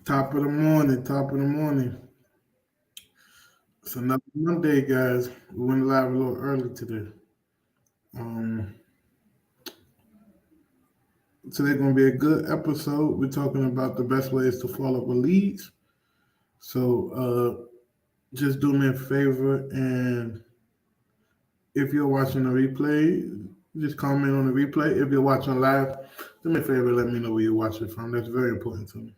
Top of the morning, top of the morning. It's another Monday, guys. We went live a little early today. Um, Today gonna be a good episode. We're talking about the best ways to follow up with leads. So just do me a favor, and if you're watching the replay, just comment on the replay. If you're watching live, do me a favor, let me know where you're watching from. That's very important to me.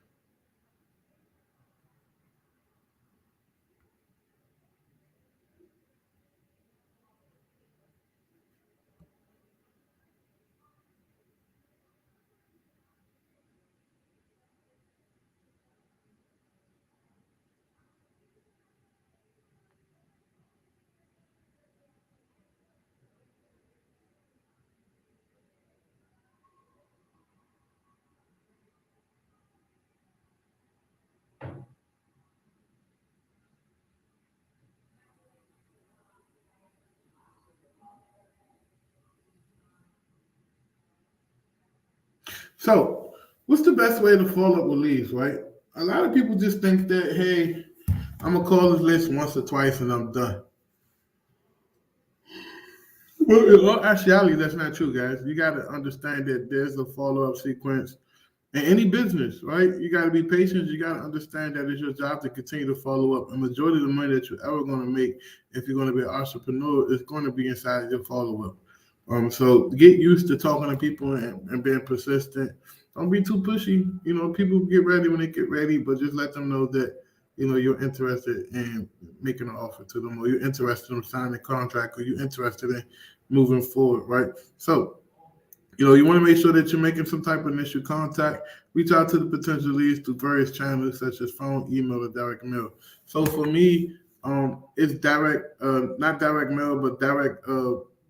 So, what's the best way to follow up with leads, right? A lot of people just think that, hey, I'm gonna call this list once or twice and I'm done. Well, in all actuality, that's not true, guys. You got to understand that there's a follow up sequence in any business, right? You got to be patient. You got to understand that it's your job to continue to follow up. A majority of the money that you're ever going to make, if you're going to be an entrepreneur, is going to be inside your follow up. So get used to talking to people and being persistent. Don't be too pushy. People get ready when they get ready, but just let them know that you're interested in making an offer to them, or you're interested in signing a contract, or you're interested in moving forward, right? So you want to make sure that you're making some type of initial contact. Reach out to the potential leads through various channels such as phone, email, or direct mail. So for me, it's direct, not direct mail, but direct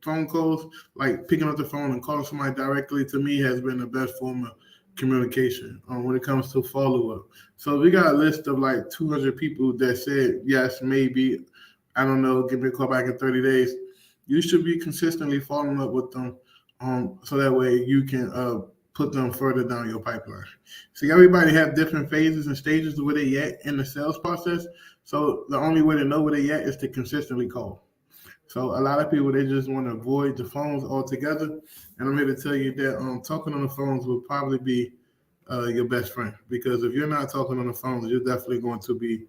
phone calls. Like picking up the phone and calling somebody directly, to me, has been the best form of communication when it comes to follow up. So we got a list of like 200 people that said yes, maybe, I don't know, give me a call back in 30 days. You should be consistently following up with them, so that way you can put them further down your pipeline. See, everybody have different phases and stages of where they at in the sales process. So the only way to know where they at is to consistently call. So a lot of people, they just want to avoid the phones altogether, and I'm here to tell you that talking on the phones will probably be your best friend, because if you're not talking on the phones, you're definitely going to be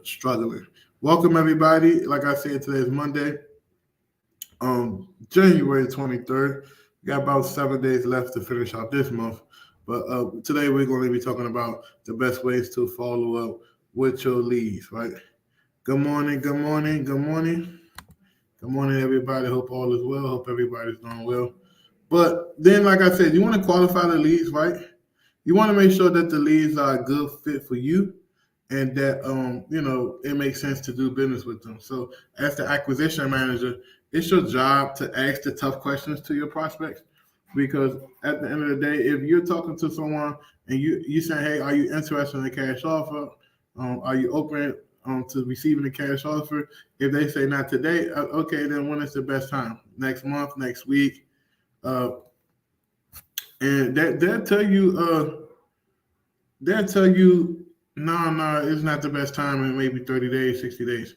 struggling. Welcome everybody. Like I said, today is Monday, January 23rd. We got about 7 days left to finish out this month. But today we're going to be talking about the best ways to follow up with your leads, right? Good morning, good morning, good morning. Good morning, everybody. Hope all is well. Hope everybody's doing well. But then, like I said, you want to qualify the leads, right? You want to make sure that the leads are a good fit for you, and that it makes sense to do business with them. So as the acquisition manager, it's your job to ask the tough questions to your prospects, because at the end of the day, if you're talking to someone and you say, hey, are you interested in a cash offer? Are you open to receiving a cash offer? If they say not today, okay, then when is the best time? Next month, next week, uh, and they'll tell you, no, it's not the best time in maybe 30 days, 60 days.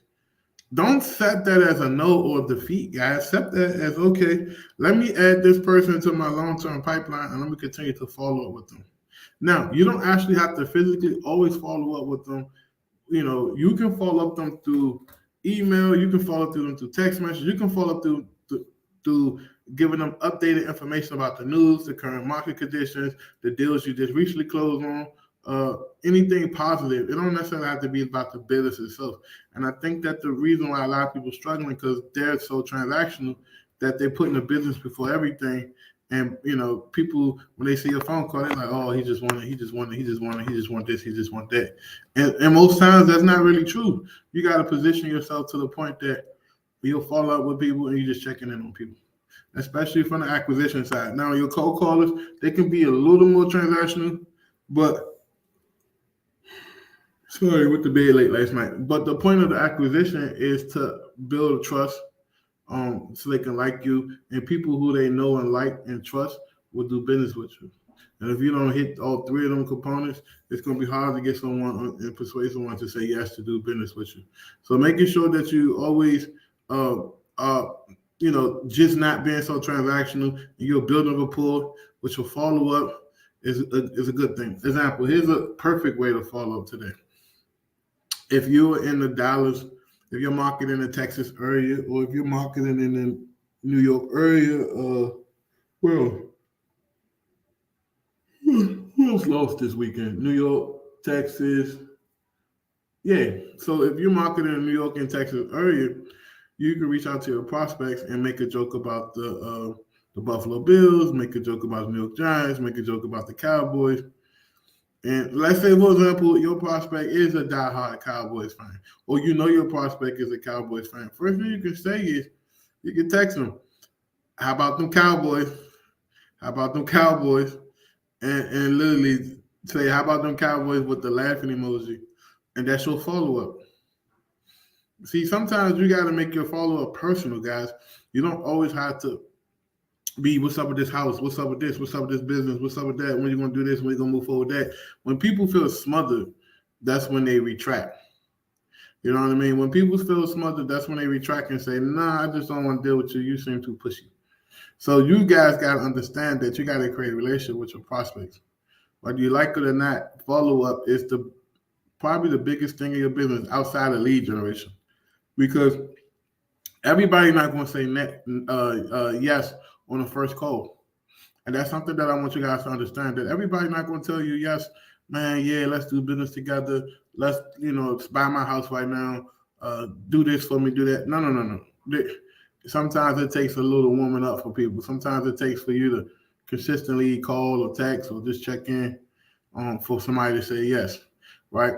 Don't set that as a no or defeat, guys. Set that as, okay, let me add this person to my long-term pipeline and let me continue to follow up with them. Now, you don't actually have to physically always follow up with them. You can follow up them through email, you can follow through them through text message, you can follow through giving them updated information about the news, the current market conditions, the deals you just recently closed on, anything positive. It don't necessarily have to be about the business itself. And I think that the reason why a lot of people are struggling, because they're so transactional, that they're putting the business before everything. And people, when they see a phone call, they're like, "Oh, he just wanted, he just wanted, he just wanted, he just want this, he just want that." And most times that's not really true. You got to position yourself to the point that you'll follow up with people and you're just checking in on people, especially from the acquisition side. Now, your cold callers, they can be a little more transactional, but sorry, with the bed late last night. But the point of the acquisition is to build trust, so they can like you, and people who they know and like and trust will do business with you. And if you don't hit all three of them components, it's going to be hard to get someone and persuade someone to say yes to do business with you. So making sure that you always, uh, uh, just not being so transactional, and you're building rapport, which will follow up is a good thing. Example, here's a perfect way to follow up today. If you're in the Dallas, if you're marketing in the Texas area, or if you're marketing in the New York area, well, who else lost this weekend? New York, Texas. Yeah. So if you're marketing in New York and Texas area, you can reach out to your prospects and make a joke about the Buffalo Bills, make a joke about the New York Giants, make a joke about the Cowboys. And let's say, for example, your prospect is a diehard Cowboys fan, or your prospect is a Cowboys fan. First thing you can say is, you can text them, how about them Cowboys? How about them Cowboys? And literally say, how about them Cowboys with the laughing emoji? And that's your follow-up. See, sometimes you got to make your follow-up personal, guys. You don't always have to be, what's up with this house? What's up with this? What's up with this business? What's up with that? When you going to do this? When you going to move forward with that? When people feel smothered, that's when they retract. You know what I mean? When people feel smothered, that's when they retract and say, nah, I just don't want to deal with you. You seem too pushy. So you guys got to understand that you got to create a relationship with your prospects. Whether you like it or not, follow-up is probably the biggest thing in your business outside of lead generation. Because everybody's not going to say yes on the first call. And that's something that I want you guys to understand, that everybody's not going to tell you, yes, man, yeah, let's do business together. Let's, buy my house right now. Do this for me, do that. No. Sometimes it takes a little warming up for people. Sometimes it takes for you to consistently call or text or just check in for somebody to say yes, right?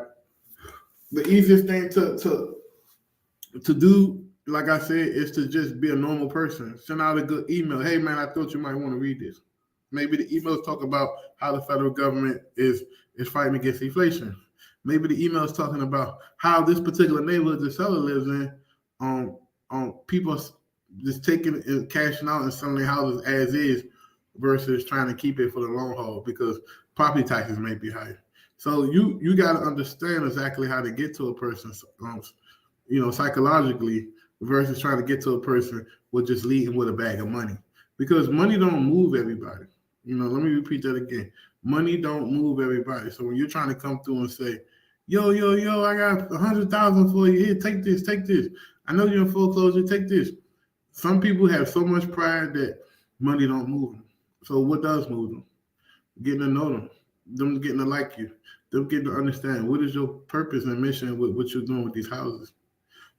The easiest thing to do, like I said, is to just be a normal person. Send out a good email. Hey, man, I thought you might want to read this. Maybe the emails talk about how the federal government is fighting against inflation. Maybe the email is talking about how this particular neighborhood the seller lives in, people just taking and cashing out and selling their houses as is versus trying to keep it for the long haul because property taxes may be higher. So you got to understand exactly how to get to a person, psychologically, versus trying to get to a person with just leading with a bag of money. Because money don't move everybody. Let me repeat that again. Money don't move everybody. So when you're trying to come through and say, yo, I got 100,000 for you. Here, take this. I know you're in foreclosure. Take this. Some people have so much pride that money don't move them. So what does move them? Getting to know them getting to like you, them getting to understand what is your purpose and mission with what you're doing with these houses.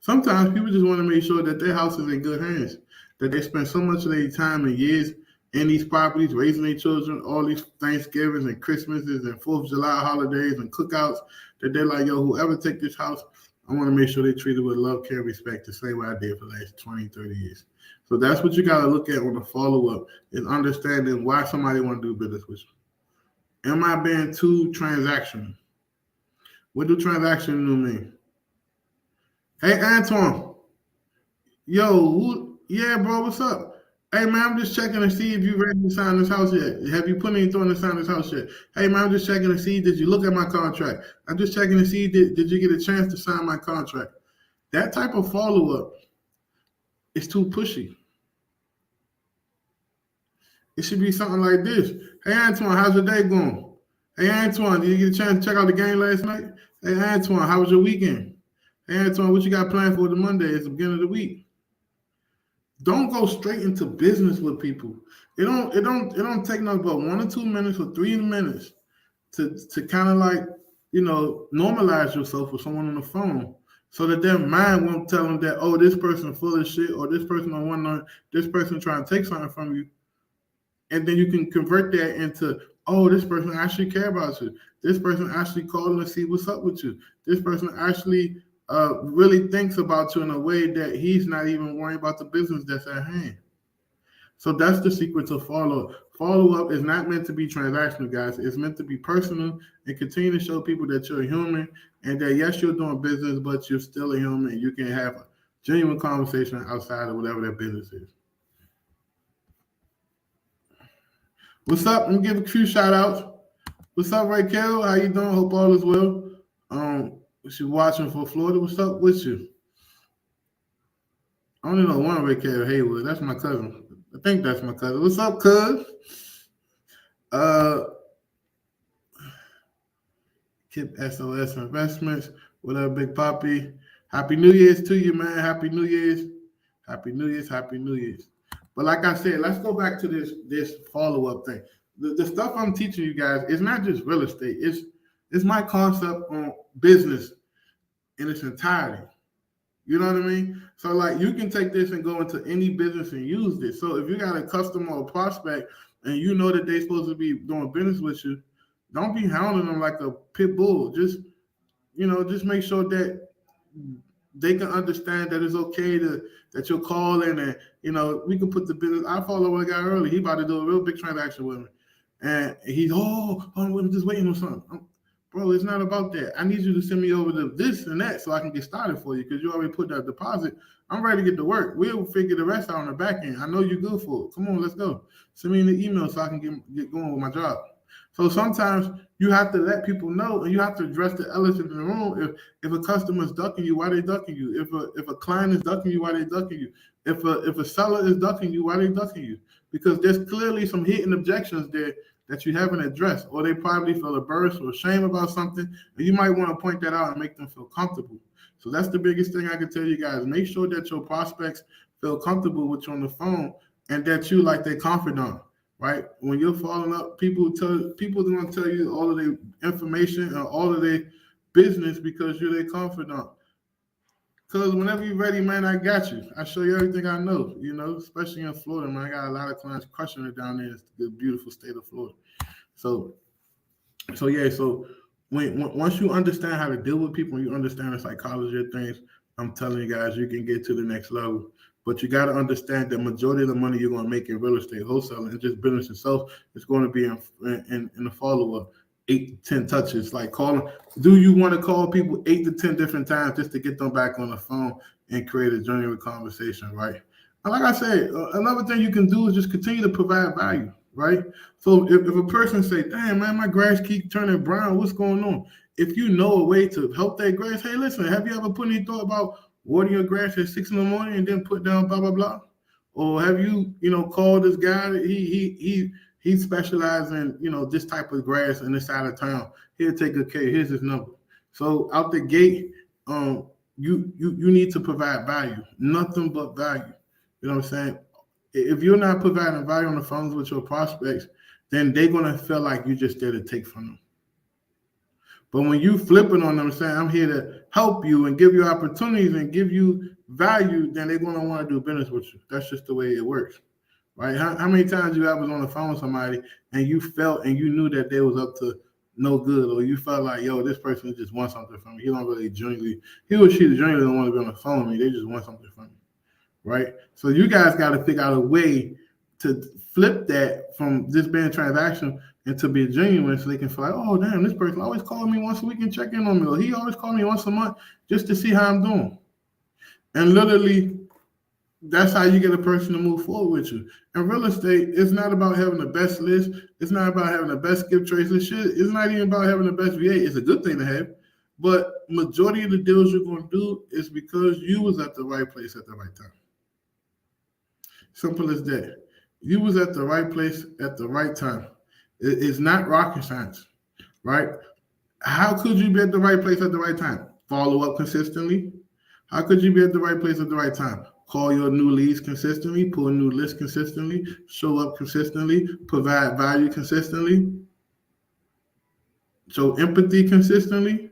Sometimes people just want to make sure that their house is in good hands, that they spend so much of their time and years in these properties, raising their children, all these Thanksgivings and Christmases and 4th of July holidays and cookouts, that they're like, yo, whoever take this house, I want to make sure they treat it with love, care, respect, the same way I did for the last 20, 30 years. So that's what you got to look at on the follow-up, is understanding why somebody want to do business with you. Am I being too transactional? What do transactional mean? Hey, Antoine. Yo, yeah, bro, what's up? Hey, man, I'm just checking to see if you ready to sign this house yet. Have you put anything to sign this house yet? Hey, man, I'm just checking to see, did you look at my contract? I'm just checking to see, did you get a chance to sign my contract? That type of follow-up is too pushy. It should be something like this. Hey, Antoine, how's your day going? Hey, Antoine, did you get a chance to check out the game last night? Hey, Antoine, how was your weekend? Hey, Antoine, what you got planned for the Monday? It's the beginning of the week. Don't go straight into business with people. It don't take nothing but 1 or 2 minutes or 3 minutes to kind of like, normalize yourself with someone on the phone so that their mind won't tell them that, oh, this person full of shit, or this person don't want this person trying to take something from you. And then you can convert that into, oh, this person actually care about you. This person actually calling to see what's up with you. This person actually really thinks about you in a way that he's not even worrying about the business that's at hand. So that's the secret to follow-up. Follow-up is not meant to be transactional, guys. It's meant to be personal and continue to show people that you're a human and that, yes, you're doing business, but you're still a human and you can have a genuine conversation outside of whatever that business is. What's up? I'm gonna give a few shout outs. What's up, Raquel? How you doing? Hope all is well. She's watching for Florida. What's up with you? I only know one Raquel Haywood. That's my cousin. I think that's my cousin. What's up, cuz? Kip SOS Investments. What up, Big Poppy? Happy New Year's to you, man. Happy New Year's. Happy New Year's. Happy New Year's. But like I said, let's go back to this follow-up thing. The stuff I'm teaching you guys is not just real estate. It's my concept on business in its entirety. You know what I mean? So like you can take this and go into any business and use this. So if you got a customer or prospect and you know that they're supposed to be doing business with you, don't be hounding them like a pit bull. Just make sure that they can understand that it's okay that you're calling and we can put the business. I follow a guy early. He about to do a real big transaction with me. And he's I'm just waiting on something. Bro, it's not about that. I need you to send me over to this and that so I can get started for you because you already put that deposit. I'm ready to get to work. We'll figure the rest out on the back end. I know you're good for it. Come on, let's go. Send me an email so I can get going with my job. So sometimes you have to let people know and you have to address the elephant in the room. If a customer is ducking you, why they ducking you? If a client is ducking you, why they ducking you? If a seller is ducking you, why they ducking you? Because there's clearly some hidden objections there that you haven't addressed, or they probably feel embarrassed or ashamed about something, and you might want to point that out and make them feel comfortable. So that's the biggest thing I can tell you guys. Make sure that your prospects feel comfortable with you on the phone and that you like their confidant, right? When you're following up, people don't tell you all of their information and all of their business because you're their confidant. Because whenever you're ready, man, I got you. I show you everything I know, especially in Florida, man. I got a lot of clients crushing it down there. It's the beautiful state of Florida. So once you understand how to deal with people, you understand the psychology of things, I'm telling you guys, you can get to the next level. But you got to understand that majority of the money you're going to make in real estate, wholesaling, and just business itself is going to be in the follow-up. 8 to 10 touches, like calling. Do you want to call people 8 to 10 different times just to get them back on the phone and create a genuine conversation, right? And like I said, another thing you can do is just continue to provide value, right? So if a person say, damn, man, my grass keep turning brown, what's going on? If you know a way to help that grass, hey, listen, have you ever put any thought about watering your grass at 6 a.m. and then put down blah, blah, blah? Or have you, called this guy, he specializes in, this type of grass in this side of town. He'll take good care. Here's his number. So out the gate, you need to provide value, nothing but value. You know what I'm saying? If you're not providing value on the phones with your prospects, then they're going to feel like you're just there to take from them. But when you flipping on them saying, I'm here to help you and give you opportunities and give you value, then they're going to want to do business with you. That's just the way it works. Right? How many times you ever was on the phone with somebody and you felt and you knew that they was up to no good, or you felt like, yo, this person just wants something from me. He don't really genuinely, he or she genuinely don't want to be on the phone with me. They just want something from me. Right? So you guys got to figure out a way to flip that from this being a transaction into be genuine so they can feel like, oh, damn, this person always calling me once a week and check in on me, or he always calling me once a month just to see how I'm doing. And literally, that's how you get a person to move forward with you. And real estate, it's not about having the best list. It's not about having the best skip trace and shit. It's not even about having the best VA. It's a good thing to have. But majority of the deals you're going to do is because you was at the right place at the right time. Simple as that. You was at the right place at the right time. It's not rocket science, right? How could you be at the right place at the right time? Follow up consistently. How could you be at the right place at the right time? Call your new leads consistently, pull a new list consistently, show up consistently, provide value consistently, show empathy consistently,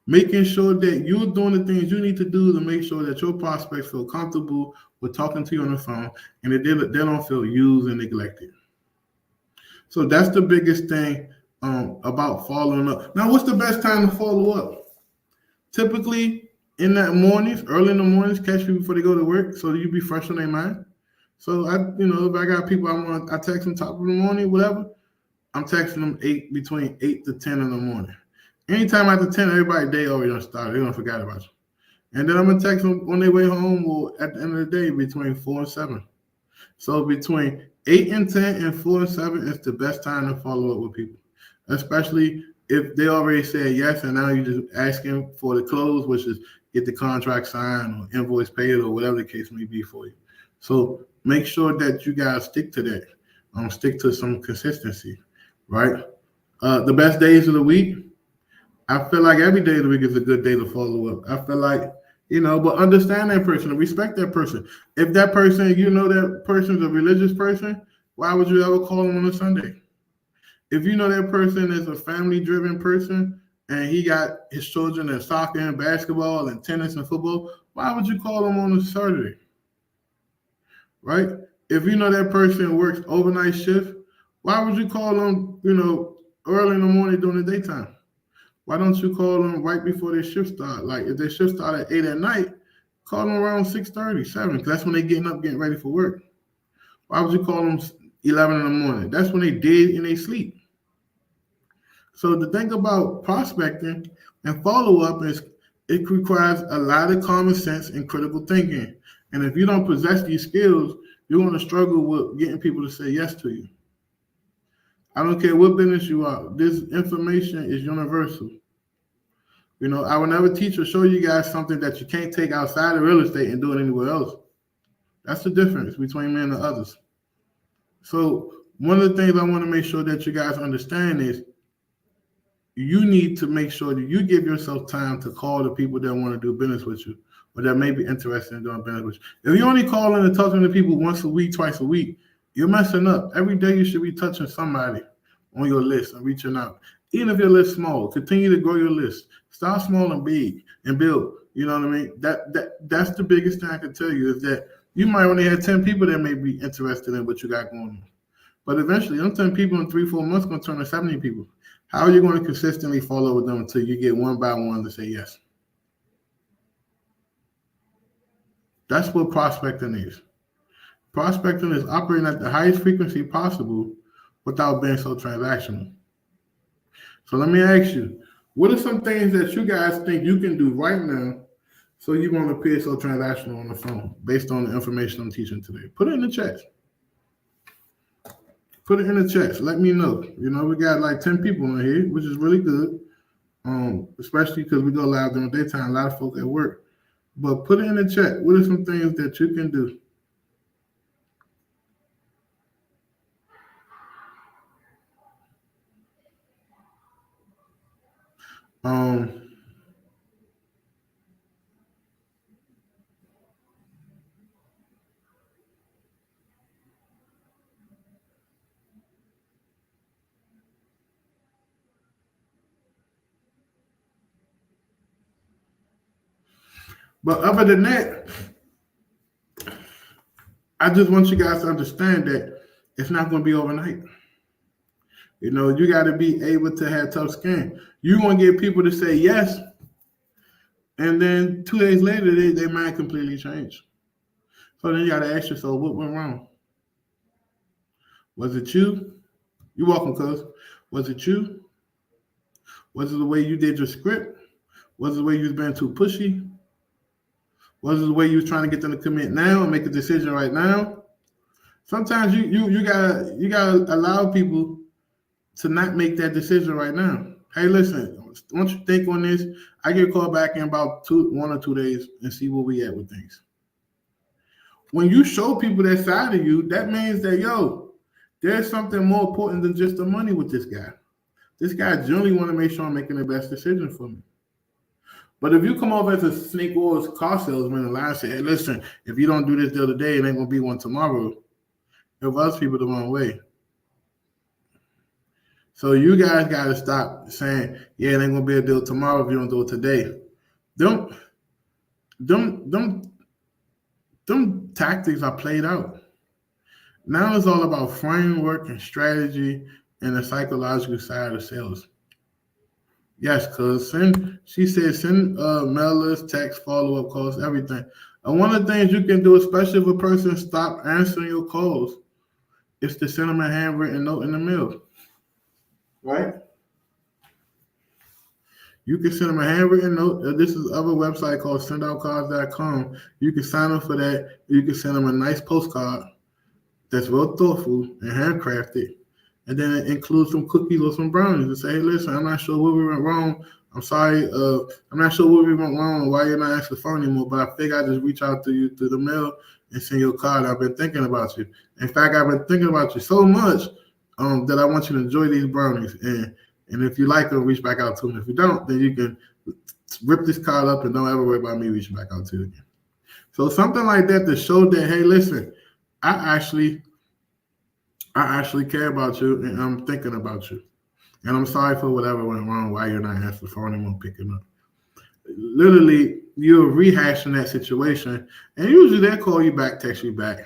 making sure that you're doing the things you need to do to make sure that your prospects feel comfortable with talking to you on the phone and that they don't feel used and neglected. So that's the biggest thing about following up. Now, what's the best time to follow up? Typically, in that mornings, early in the mornings, catch people before they go to work, so you be fresh on their mind. So if I got people I text them top of the morning, whatever, I'm texting them between 8 to 10 in the morning. Anytime after 10, everybody day already done started. They don't forget about you. And then I'm gonna text them on their way home or at the end of the day between 4 and 7. So between 8 and 10 and 4 and 7 is the best time to follow up with people, especially if they already said yes and now you're just asking for the close, which is get the contract signed or invoice paid or whatever the case may be for you. So make sure that you guys stick to that. Stick to some consistency, right? The best days of the week, I feel like every day of the week is a good day to follow up. I feel like, but understand that person and respect that person. If that person, that person's a religious person, why would you ever call them on a Sunday? If you know that person is a family-driven person and he got his children in soccer and basketball and tennis and football, why would you call them on a Saturday? Right? If you know that person works overnight shift, why would you call them, early in the morning during the daytime? Why don't you call them right before their shift start? Like if their shift start at 8 at night, call them around 6:30, 7, because that's when they're getting up, getting ready for work. Why would you call them 11 in the morning? That's when they dead in their sleep. So the thing about prospecting and follow-up is it requires a lot of common sense and critical thinking. And if you don't possess these skills, you're going to struggle with getting people to say yes to you. I don't care what business you are. This information is universal. I would never teach or show you guys something that you can't take outside of real estate and do it anywhere else. That's the difference between me and the others. So one of the things I want to make sure that you guys understand is you need to make sure that you give yourself time to call the people that want to do business with you or that may be interested in doing business with you. If you only call in and talking to people once a week, twice a week, you're messing up. Every day you should be touching somebody on your list and reaching out. Even if your list is small, continue to grow your list. Start small and big and build. You know what I mean? That's the biggest thing I can tell you is that you might only have 10 people that may be interested in what you got going on. But eventually, them 10 people in 3-4 months going to turn to 70 people. How are you going to consistently follow with them until you get one by one to say yes? That's what prospecting is. Prospecting is operating at the highest frequency possible without being so transactional. So let me ask you, what are some things that you guys think you can do right now so you won't appear so transactional on the phone based on the information I'm teaching today? Put it in the chat. Put it in the chat. Let me know. We got like 10 people in here, which is really good, especially because we go live during the daytime. A lot of folk at work. But put it in the chat. What are some things that you can do? But other than that, I just want you guys to understand that it's not going to be overnight. You got to be able to have tough skin. You're going to get people to say yes, and then 2 days later, their mind completely changed. So then you got to ask yourself, what went wrong? Was it you? You're welcome, cuz. Was it you? Was it the way you did your script? Was it the way you was being too pushy? Was it the way you was trying to get them to commit now and make a decision right now? Sometimes you gotta allow people to not make that decision right now. Hey, listen, once you think on this, I get a call back in about 1 or 2 days and see where we at with things. When you show people that side of you, that means that, there's something more important than just the money with this guy. This guy generally want to make sure I'm making the best decision for me. But if you come off as a snake oil car salesman and lie and say, hey, listen, if you don't do this the other day, it ain't going to be one tomorrow, it rubs people the wrong way. So you guys got to stop saying, yeah, it ain't going to be a deal tomorrow if you don't do it today. Them tactics are played out. Now it's all about framework and strategy and the psychological side of sales. Yes, because she said send mail list, text, follow-up calls, everything. And one of the things you can do, especially if a person stop answering your calls, is to send them a handwritten note in the mail. Right? You can send them a handwritten note. This is other website called sendoutcards.com. You can sign up for that. You can send them a nice postcard that's well thoughtful and handcrafted. And then it includes some cookies or some brownies and say, hey, listen, I'm not sure what we went wrong. I'm sorry. I'm not sure what we went wrong, why you're not answering the phone anymore, but I figured I'd just reach out to you through the mail and send you a card. I've been thinking about you. In fact, I've been thinking about you so much that I want you to enjoy these brownies. And if you like them, reach back out to them. If you don't, then you can rip this card up and don't ever worry about me reaching back out to you again. So something like that to show that, hey, listen, I actually care about you and I'm thinking about you. And I'm sorry for whatever went wrong, why you're not answering the phone anymore, picking up. Literally, you're rehashing that situation. And usually they'll call you back, text you back.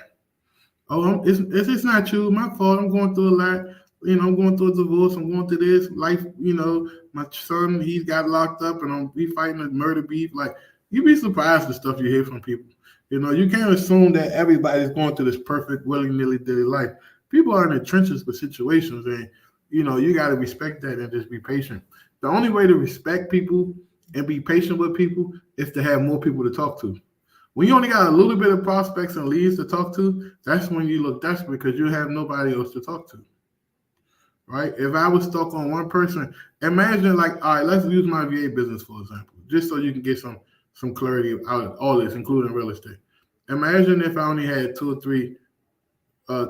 Oh, it's not you, my fault. I'm going through a lot. I'm going through a divorce. I'm going through this life. My son, he's got locked up and we fighting a murder beef. Like, you'd be surprised the stuff you hear from people. You can't assume that everybody's going through this perfect, willy-nilly daily life. People are in the trenches with situations, and you got to respect that and just be patient. The only way to respect people and be patient with people is to have more people to talk to. When you only got a little bit of prospects and leads to talk to, that's when you look desperate because you have nobody else to talk to, right? If I was stuck on one person, imagine all right, let's use my VA business, for example, just so you can get some clarity out of all this, including real estate. Imagine if I only had 2 or 3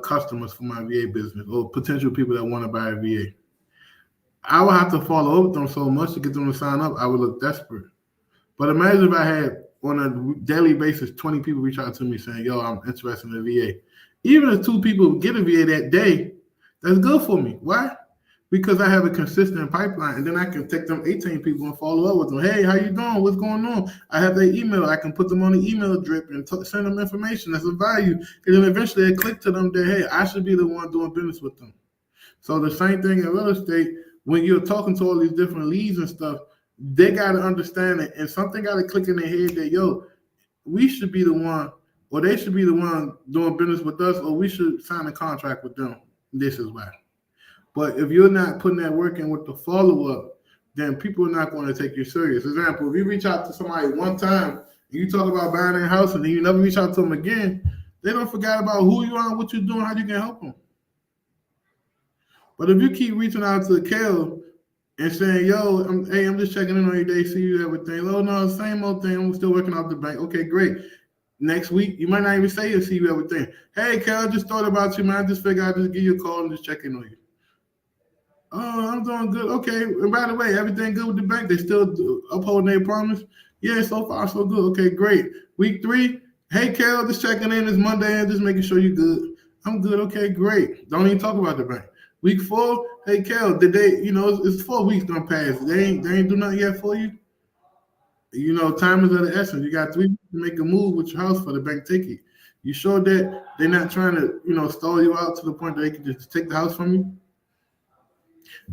customers for my VA business or potential people that want to buy a VA. I would have to follow up with them so much to get them to sign up. I would look desperate. But imagine if I had on a daily basis 20 people reach out to me saying, yo, I'm interested in a VA. Even if 2 people get a VA that day, that's good for me. Why? Because I have a consistent pipeline, and then I can take them 18 people and follow up with them. Hey, how you doing? What's going on? I have their email. I can put them on the email drip and send them information that's of value. And then eventually they click to them that, hey, I should be the one doing business with them. So the same thing in real estate, when you're talking to all these different leads and stuff, they got to understand it. And something got to click in their head that, yo, we should be the one, or they should be the one doing business with us, or we should sign a contract with them. This is why. But if you're not putting that work in with the follow-up, then people are not going to take you serious. For example, if you reach out to somebody one time and you talk about buying a house and then you never reach out to them again, they don't forget about who you are, what you're doing, how you can help them. But if you keep reaching out to Kel and saying, yo, I'm just checking in on your day, see you, everything. Oh, no, same old thing. I'm still working out the bank. Okay, great. Next week, you might not even say you see you, everything. Hey, Kel, I just thought about you, man. I just figured I'd just give you a call and just check in on you. Oh, I'm doing good. Okay. And by the way, everything good with the bank? They still upholding their promise? Yeah, so far so good. Okay, great. Week 3, hey, Kel, just checking in this Monday and just making sure you're good. I'm good. Okay, great. Don't even talk about the bank. Week 4, hey, Kel, did they, it's 4 weeks gonna pass. They ain't do nothing yet for you? Time is of the essence. You got 3 weeks to make a move with your house for the bank ticket. You sure that they're not trying to, stall you out to the point that they can just take the house from you?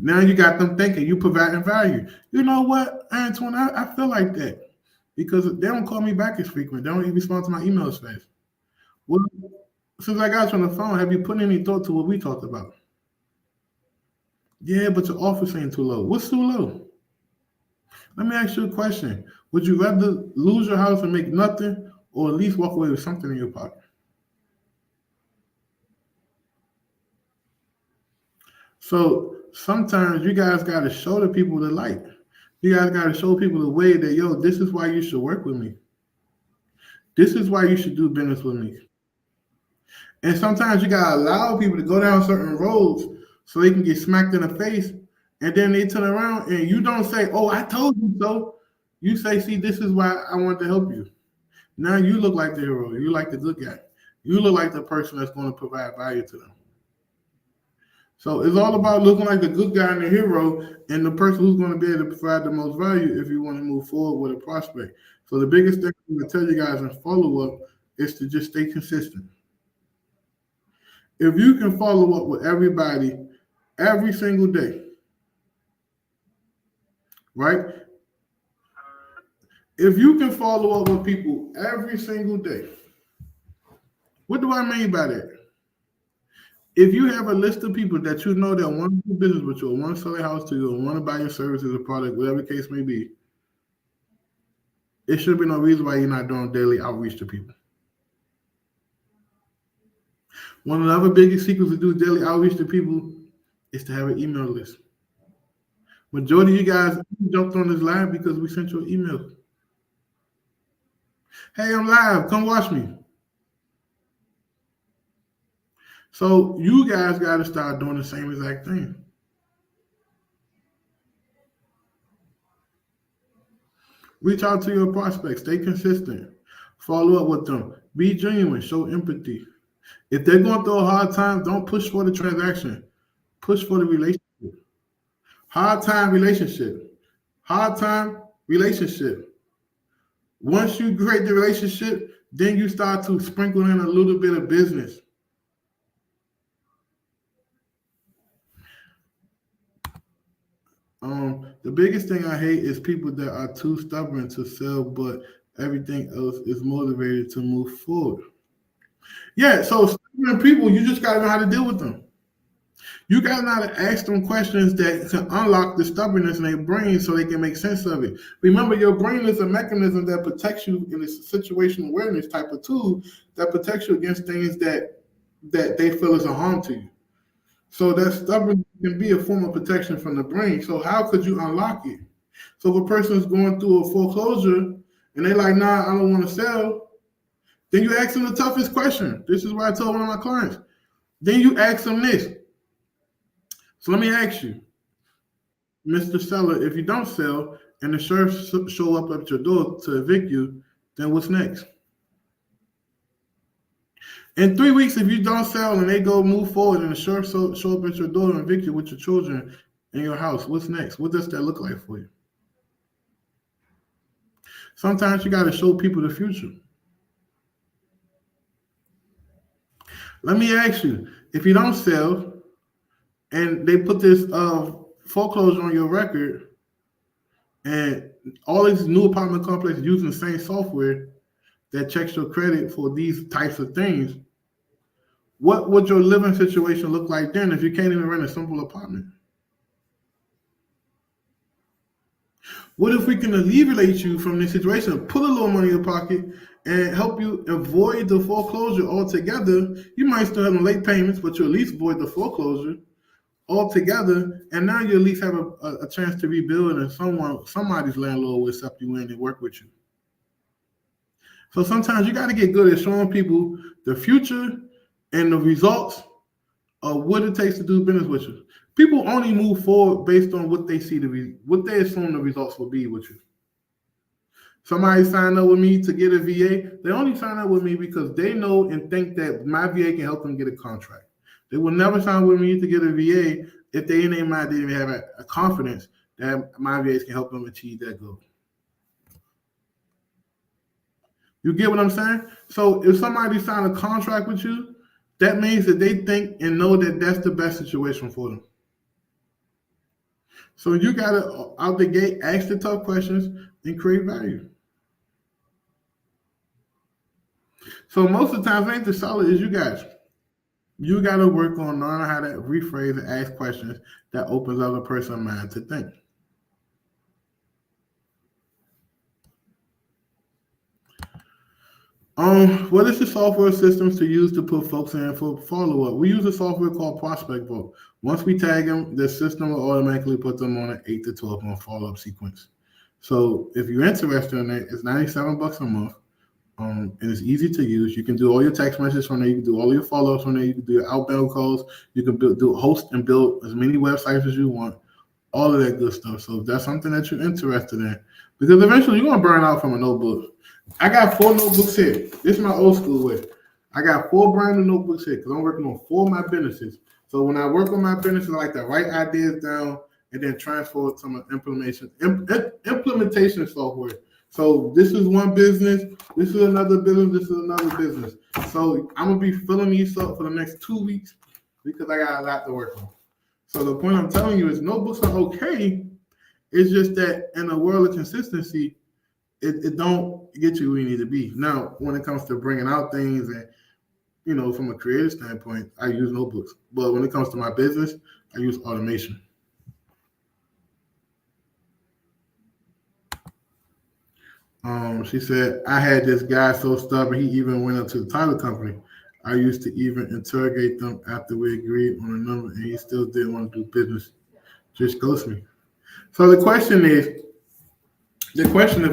Now you got them thinking you providing value. You know what, Antoine, I feel like that because they don't call me back as frequent. They don't even respond to my emails fast. Well, since I got you on the phone, have you put any thought to what we talked about? Yeah, but your offer ain't too low. What's too low? Let me ask you a question. Would you rather lose your house and make nothing or at least walk away with something in your pocket? So sometimes you guys got to show the people the light. You guys got to show people the way that, yo, this is why you should work with me. This is why you should do business with me. And sometimes you got to allow people to go down certain roads so they can get smacked in the face. And then they turn around and you don't say, oh, I told you so. You say, see, this is why I want to help you. Now you look like the hero. You like the good guy. You look like the person that's going to provide value to them. So it's all about looking like the good guy and the hero and the person who's going to be able to provide the most value if you want to move forward with a prospect. So the biggest thing I'm going to tell you guys in follow-up is to just stay consistent. If you can follow up with everybody every single day, right? If you can follow up with people every single day, what do I mean by that? If you have a list of people that you know that want to do business with you, or want to sell a house to you, or want to buy your services or product, whatever the case may be, it should be no reason why you're not doing daily outreach to people. One of the other biggest secrets to do daily outreach to people is to have an email list. Majority of you guys jumped on this live because we sent you an email. Hey, I'm live. Come watch me. So you guys got to start doing the same exact thing. Reach out to your prospects. Stay consistent. Follow up with them. Be genuine. Show empathy. If they're going through a hard time, don't push for the transaction. Push for the relationship. Hard time relationship. Hard time relationship. Once you create the relationship, then you start to sprinkle in a little bit of business. The biggest thing I hate is people that are too stubborn to sell, but everything else is motivated to move forward. Yeah, so stubborn people, you just gotta know how to deal with them. You gotta know how to ask them questions that can unlock the stubbornness in their brain so they can make sense of it. Remember, your brain is a mechanism that protects you in this situational awareness type of tool that protects you against things that they feel is a harm to you. So that stubbornness can be a form of protection from the brain. So how could you unlock it? So if a person is going through a foreclosure and they're like, nah, I don't want to sell, then you ask them the toughest question. This is what I told one of my clients. Then you ask them this. So let me ask you, Mr. Seller, if you don't sell and the sheriff show up at your door to evict you, then what's next? In 3 weeks, if you don't sell and they go move forward and the sheriff show up at your door and evict you with your children in your house, what's next? What does that look like for you? Sometimes you got to show people the future. Let me ask you, if you don't sell and they put this foreclosure on your record and all these new apartment complexes using the same software that checks your credit for these types of things, what would your living situation look like then if you can't even rent a simple apartment? What if we can alleviate you from this situation, put a little money in your pocket, and help you avoid the foreclosure altogether? You might still have late payments, but you at least avoid the foreclosure altogether, and now you at least have a chance to rebuild, and somebody's landlord will accept you in and work with you. So sometimes you got to get good at showing people the future and the results of what it takes to do business with you. People only move forward based on what they see what they assume the results will be with you. Somebody signed up with me to get a VA. They only sign up with me because they know and think that my VA can help them get a contract. They will never sign with me to get a VA if they in their mind didn't have a confidence that my VAs can help them achieve that goal. You get what I'm saying? So if somebody signed a contract with you, that means that they think and know that that's the best situation for them. So you got to, out the gate, ask the tough questions and create value. So most of the time, I think the solid is you guys. You got to work on learning how to rephrase and ask questions that opens up a person's mind to think. What is the software systems to use to put folks in for follow-up? We use a software called Prospect Vault. Once we tag them, the system will automatically put them on an 8 to 12 month follow-up sequence. So if you're interested in it, it's $97 a month. And it's easy to use. You can do all your text messages from there. You can do all your follow-ups from there. You can do your outbound calls. You can host and build as many websites as you want. All of that good stuff. So if that's something that you're interested in, because eventually you're going to burn out from a notebook. I got 4 notebooks here. This is my old school way. I got 4 brand new notebooks here because I'm working on 4 of my businesses. So when I work on my business, I like to write ideas down and then transfer it to my implementation software. So this is one business, this is another business, this is another business. So I'm going to be filling these up for the next 2 weeks because I got a lot to work on. So the point I'm telling you is notebooks are okay. It's just that in a world of consistency, it don't get you where you need to be. Now, when it comes to bringing out things and, from a creative standpoint, I use notebooks. But when it comes to my business, I use automation. She said, I had this guy so stubborn, he even went up to the title company. I used to even interrogate them after we agreed on a number, and he still didn't want to do business. Just ghost me. So the question if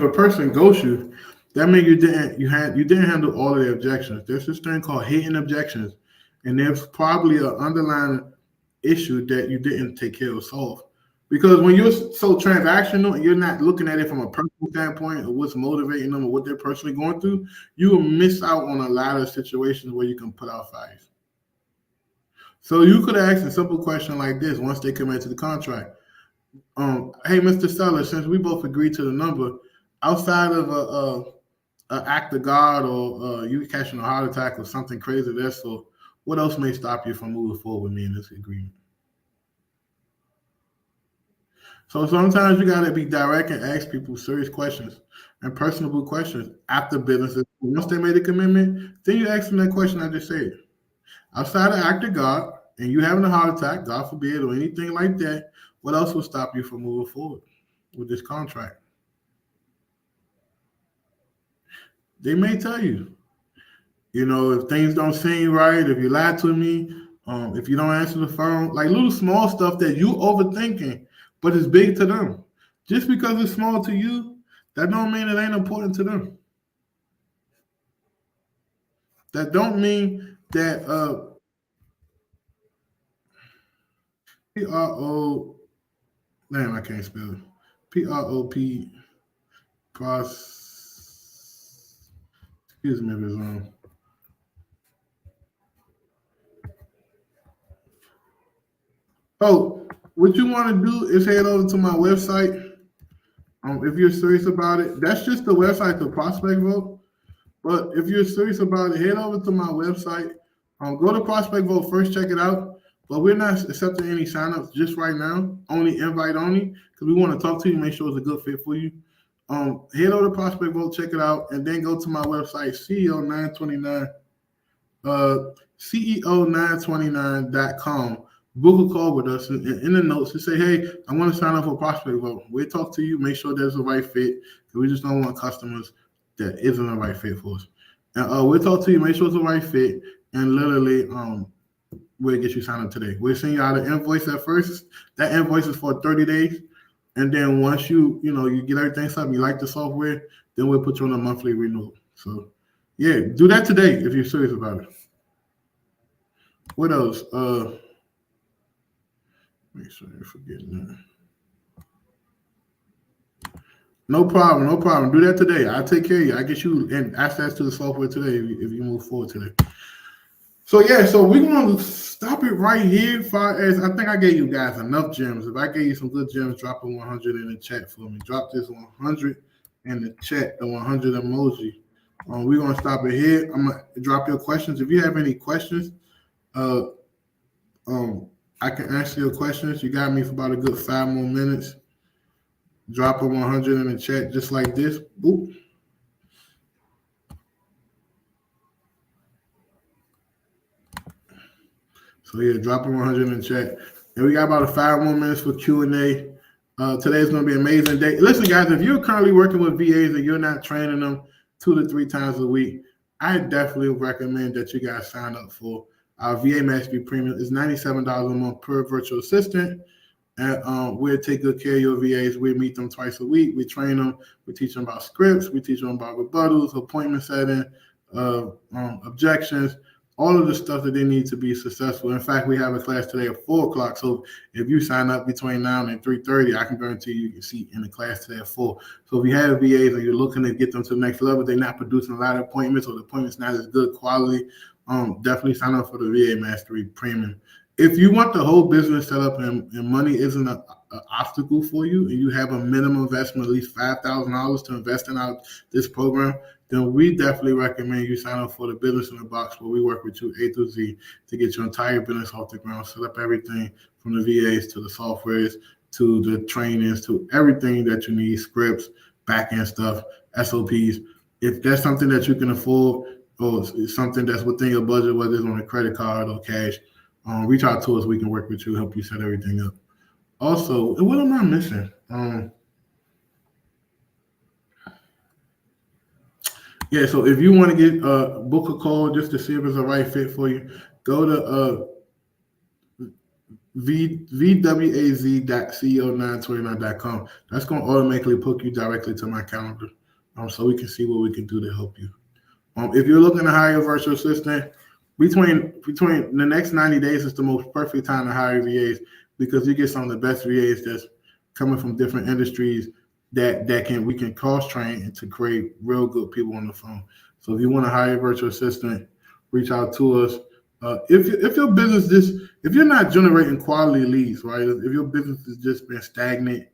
a person ghosts you, that means you didn't handle all of the objections. There's this thing called hidden objections, and there's probably an underlying issue that you didn't take care of solve. Because when you're so transactional and you're not looking at it from a personal standpoint of what's motivating them or what they're personally going through, you will miss out on a lot of situations where you can put out fires. So you could ask a simple question like this once they come into the contract. Hey, Mr. Seller, since we both agreed to the number, outside of a act of God or you catching a heart attack or something crazy, that's so. What else may stop you from moving forward with me in this agreement? So sometimes you got to be direct and ask people serious questions and personable questions after business. Once they made a commitment, then you ask them that question I just said. Outside of act of God and you having a heart attack, God forbid, or anything like that, what else will stop you from moving forward with this contract? They may tell you. You know, if things don't seem right, if you lie to me, if you don't answer the phone, like little small stuff that you overthinking, but it's big to them. Just because it's small to you, that don't mean it ain't important to them. That don't mean that PRO, damn, I can't spell it. PROP, excuse me if it's wrong. Oh, what you want to do is head over to my website. If you're serious about it, that's just the website, the Prospect Vote. But if you're serious about it, head over to my website. Go to Prospect Vote first, check it out. But we're not accepting any signups just right now. Only invite only because we want to talk to you, make sure it's a good fit for you. Head over to Prospect Vote, check it out, and then go to my website, CEO929, CEO929.com. Book a call with us in the notes and say, hey, I want to sign up for Prospect Vote. We'll talk to you, make sure there's the right fit, because we just don't want customers that isn't the right fit for us. And we'll talk to you, make sure it's the right fit, and literally we'll get you signed up today. We'll send you out an invoice at first. That invoice is for 30 days. And then once you get everything set up, you like the software, then we'll put you on a monthly renewal. So yeah, do that today if you're serious about it. What else? Make sure you're forgetting that. No problem. Do that today. I'll take care of you. I get you and access to the software today if you move forward today. So yeah, so we're gonna stop it right here. Far as I think I gave you guys enough gems. If I gave you some good gems, drop a 100 in the chat for me. Drop this 100 in the chat, the 100 emoji. We're gonna stop it here. I'm gonna drop your questions. If you have any questions, I can answer your questions. You got me for about a good 5 more minutes. Drop a 100 in the chat just like this. Boop. So yeah, drop a 100 in the chat. And we got about 5 more minutes for Q&A. Today's going to be an amazing day. Listen, guys, if you're currently working with VAs and you're not training them 2 to 3 times a week, I definitely recommend that you guys sign up for our VA Mastery Premium. It's $97 a month per virtual assistant. And we'll take good care of your VAs. We meet them twice a week. We train them. We teach them about scripts. We teach them about rebuttals, appointment setting, objections, all of the stuff that they need to be successful. In fact, we have a class today at 4 o'clock. So if you sign up between now and 3:30, I can guarantee you can see in the class today at 4. So if you have VAs and you're looking to get them to the next level, they're not producing a lot of appointments or the appointment's not as good quality, definitely sign up for the VA Mastery Premium. If you want the whole business set up and money isn't an obstacle for you and you have a minimum investment, at least $5,000 to invest in this program, then we definitely recommend you sign up for the Business in a Box, where we work with you A through Z to get your entire business off the ground, set up everything from the VAs to the softwares to the trainings to everything that you need, scripts, back-end stuff, SOPs. If that's something that you can afford or something that's within your budget, whether it's on a credit card or cash, reach out to us. We can work with you, help you set everything up. Also, what am I missing? Yeah, so if you want to get book a call just to see if it's a right fit for you, go to vwaz.co929.com. That's going to automatically put you directly to my calendar, so we can see what we can do to help you. If you're looking to hire a virtual assistant, between the next 90 days is the most perfect time to hire VAs, because you get some of the best VAs that's coming from different industries that we can cross train and to create real good people on the phone. So if you want to hire a virtual assistant, reach out to us. If your business if you're not generating quality leads, right? If your business has just been stagnant,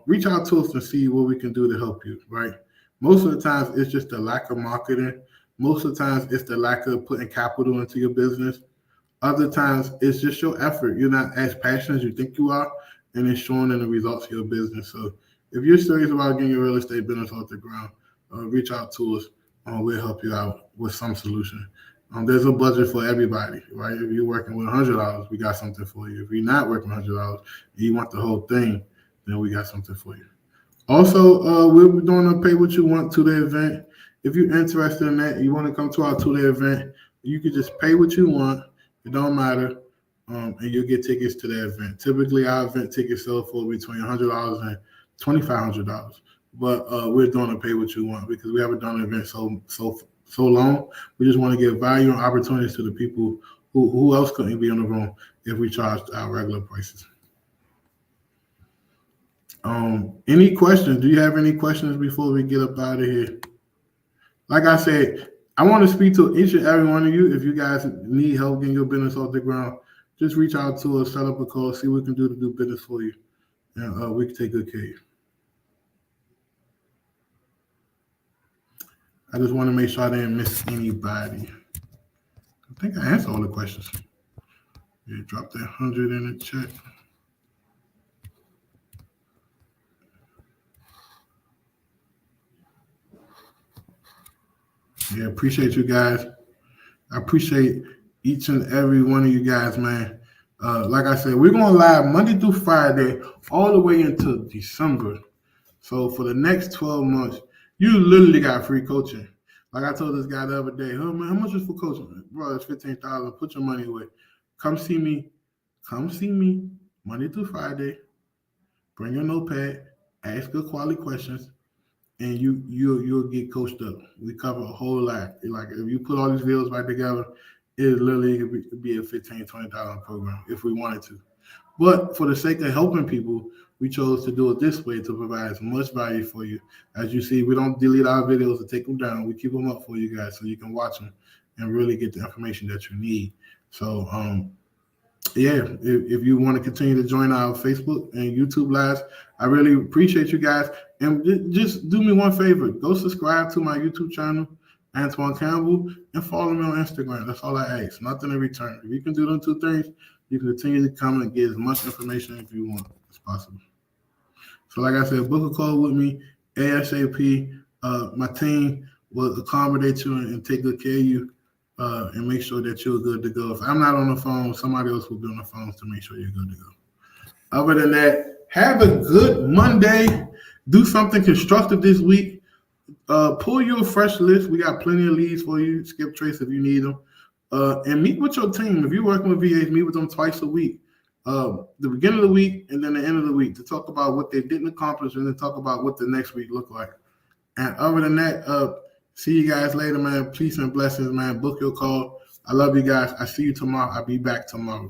reach out to us and see what we can do to help you, right? Most of the times it's just the lack of marketing. Most of the times it's the lack of putting capital into your business. Other times it's just your effort. You're not as passionate as you think you are, and it's showing in the results of your business. So if you're serious about getting your real estate business off the ground, reach out to us. We'll help you out with some solution. There's a budget for everybody, right? If you're working with $100, we got something for you. If you're not working $100 and you want the whole thing, then we got something for you. Also, we'll be doing a pay what you want 2-day event. If you're interested in that, you want to come to our 2-day event, you can just pay what you want. It don't matter, and you'll get tickets to the event. Typically, our event tickets sell for between $100 and $2,500. But we're doing a pay what you want because we haven't done an event so long. We just want to give value and opportunities to the people who else couldn't be in the room if we charged our regular prices. Any questions? Do you have any questions before we get up out of here? Like I said, I want to speak to each and every one of you. If you guys need help getting your business off the ground, just reach out to us, set up a call, see what we can do to do business for you, and we can take good care of you. I just want to make sure I didn't miss anybody. I think I answered all the questions. Yeah, drop that 100 in the chat. Yeah, appreciate you guys. I appreciate each and every one of you guys, man. Like I said, we're going live Monday through Friday all the way until December. So for the next 12 months, you literally got free coaching. Like I told this guy the other day, oh man, how much is for coaching? Bro, it's $15,000. Put your money away. Come see me Monday through Friday. Bring your notepad, ask good quality questions, and you'll get coached up. We cover a whole lot. Like if you put all these videos back together, it literally could be a $15,000, $20,000 program if we wanted to. But for the sake of helping people, we chose to do it this way to provide as much value for you. As you see, we don't delete our videos to take them down. We keep them up for you guys so you can watch them and really get the information that you need. So, yeah, if you want to continue to join our Facebook and YouTube lives, I really appreciate you guys. And just do me one favor. Go subscribe to my YouTube channel, Antoine Campbell, and follow me on Instagram. That's all I ask. Nothing in return. If you can do them two things, you can continue to come and get as much information if you want as possible. So like I said, book a call with me, ASAP. My team will accommodate you and take good care of you and make sure that you're good to go. If I'm not on the phone, somebody else will be on the phone to make sure you're good to go. Other than that, have a good Monday. Do something constructive this week. Pull you a fresh list. We got plenty of leads for you. Skip trace if you need them. And meet with your team. If you're working with VAs, meet with them twice a week. The beginning of the week and then the end of the week to talk about what they didn't accomplish and then talk about what the next week looked like. And other than that, see you guys later, man. Peace and blessings, man. Book your call. I love you guys. I see you tomorrow. I'll be back tomorrow.